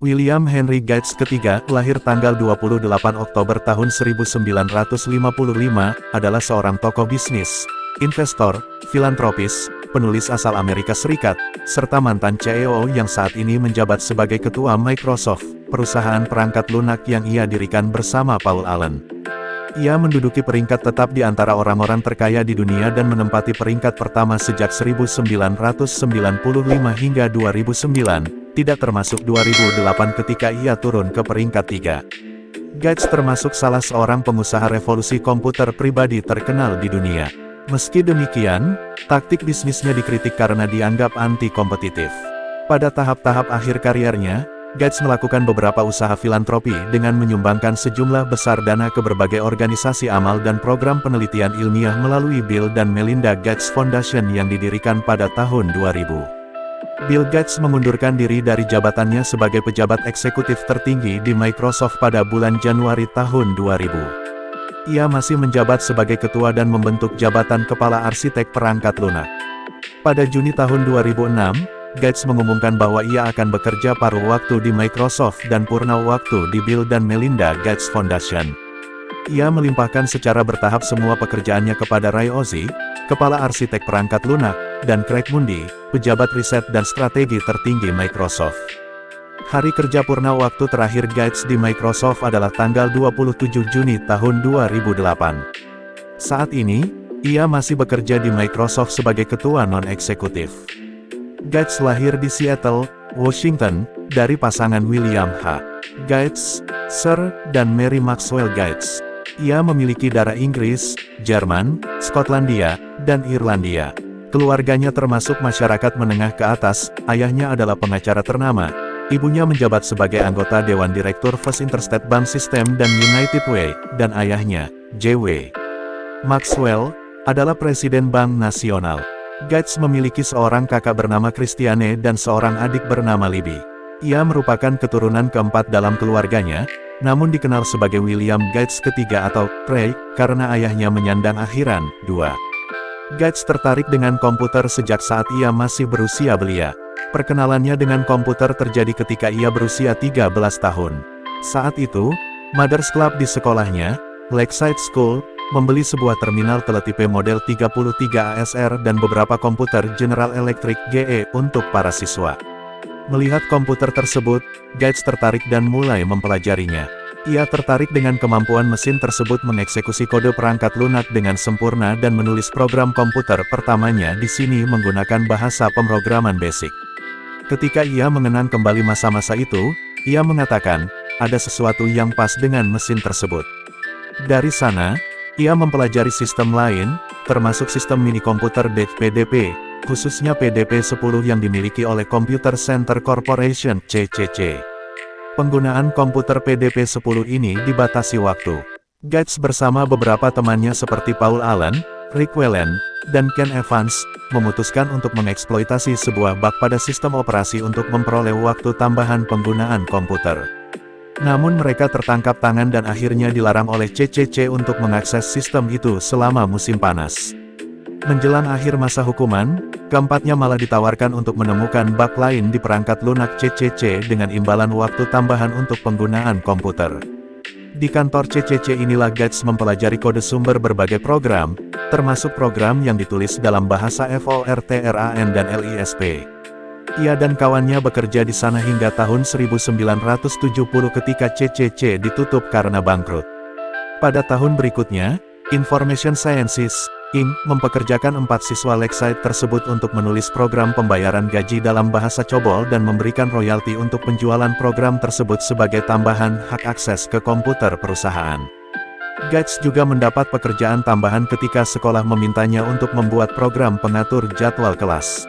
William Henry Gates III, lahir tanggal 28 Oktober tahun 1955, adalah seorang tokoh bisnis, investor, filantropis, penulis asal Amerika Serikat, serta mantan CEO yang saat ini menjabat sebagai ketua Microsoft, perusahaan perangkat lunak yang ia dirikan bersama Paul Allen. Ia menduduki peringkat tetap di antara orang-orang terkaya di dunia dan menempati peringkat pertama sejak 1995 hingga 2009. Tidak termasuk 2008 ketika ia turun ke peringkat 3. Gates termasuk salah seorang pengusaha revolusi komputer pribadi terkenal di dunia. Meski demikian, taktik bisnisnya dikritik karena dianggap anti-kompetitif. Pada tahap-tahap akhir kariernya, Gates melakukan beberapa usaha filantropi dengan menyumbangkan sejumlah besar dana ke berbagai organisasi amal dan program penelitian ilmiah melalui Bill dan Melinda Gates Foundation yang didirikan pada tahun 2000. Bill Gates mengundurkan diri dari jabatannya sebagai pejabat eksekutif tertinggi di Microsoft pada bulan Januari tahun 2000. Ia masih menjabat sebagai ketua dan membentuk jabatan kepala arsitek perangkat lunak. Pada Juni tahun 2006, Gates mengumumkan bahwa ia akan bekerja paruh waktu di Microsoft dan purna waktu di Bill dan Melinda Gates Foundation. Ia melimpahkan secara bertahap semua pekerjaannya kepada Ray Ozzie, kepala arsitek perangkat lunak, dan Craig Mundie, pejabat riset dan strategi tertinggi Microsoft. Hari kerja purna waktu terakhir Gates di Microsoft adalah tanggal 27 Juni tahun 2008. Saat ini, ia masih bekerja di Microsoft sebagai ketua non-eksekutif. Gates lahir di Seattle, Washington, dari pasangan William H. Gates, Sir, dan Mary Maxwell Gates. Ia memiliki darah Inggris, Jerman, Skotlandia, dan Irlandia. Keluarganya termasuk masyarakat menengah ke atas, ayahnya adalah pengacara ternama, ibunya menjabat sebagai anggota Dewan Direktur First Interstate Bank System dan United Way, dan ayahnya, J.W. Maxwell, adalah Presiden Bank Nasional. Gates memiliki seorang kakak bernama Christiane dan seorang adik bernama Libby. Ia merupakan keturunan keempat dalam keluarganya, namun dikenal sebagai William Gates ketiga atau Craig, karena ayahnya menyandang akhiran, 2. Gates tertarik dengan komputer sejak saat ia masih berusia belia. Perkenalannya dengan komputer terjadi ketika ia berusia 13 tahun. Saat itu, Mothers Club di sekolahnya, Lakeside School, membeli sebuah terminal teletipe model 33 ASR dan beberapa komputer General Electric GE untuk para siswa. Melihat komputer tersebut, Gates tertarik dan mulai mempelajarinya. Ia tertarik dengan kemampuan mesin tersebut mengeksekusi kode perangkat lunak dengan sempurna dan menulis program komputer pertamanya di sini menggunakan bahasa pemrograman BASIC. Ketika ia mengenang kembali masa-masa itu, ia mengatakan, ada sesuatu yang pas dengan mesin tersebut. Dari sana, ia mempelajari sistem lain, termasuk sistem mini komputer PDP, khususnya PDP-10 yang dimiliki oleh Computer Center Corporation (CCC). Penggunaan komputer PDP-10 ini dibatasi waktu. Gates bersama beberapa temannya seperti Paul Allen, Rick Whelan, dan Ken Evans, memutuskan untuk mengeksploitasi sebuah bug pada sistem operasi untuk memperoleh waktu tambahan penggunaan komputer. Namun mereka tertangkap tangan dan akhirnya dilarang oleh CCC untuk mengakses sistem itu selama musim panas. Menjelang akhir masa hukuman, keempatnya malah ditawarkan untuk menemukan bug lain di perangkat lunak CCC dengan imbalan waktu tambahan untuk penggunaan komputer. Di kantor CCC inilah Gates mempelajari kode sumber berbagai program, termasuk program yang ditulis dalam bahasa FORTRAN dan LISP. Ia dan kawannya bekerja di sana hingga tahun 1970 ketika CCC ditutup karena bangkrut. Pada tahun berikutnya, Information Sciences, Inc. mempekerjakan 4 siswa Lakeside tersebut untuk menulis program pembayaran gaji dalam bahasa COBOL dan memberikan royalti untuk penjualan program tersebut sebagai tambahan hak akses ke komputer perusahaan. Gates juga mendapat pekerjaan tambahan ketika sekolah memintanya untuk membuat program pengatur jadwal kelas.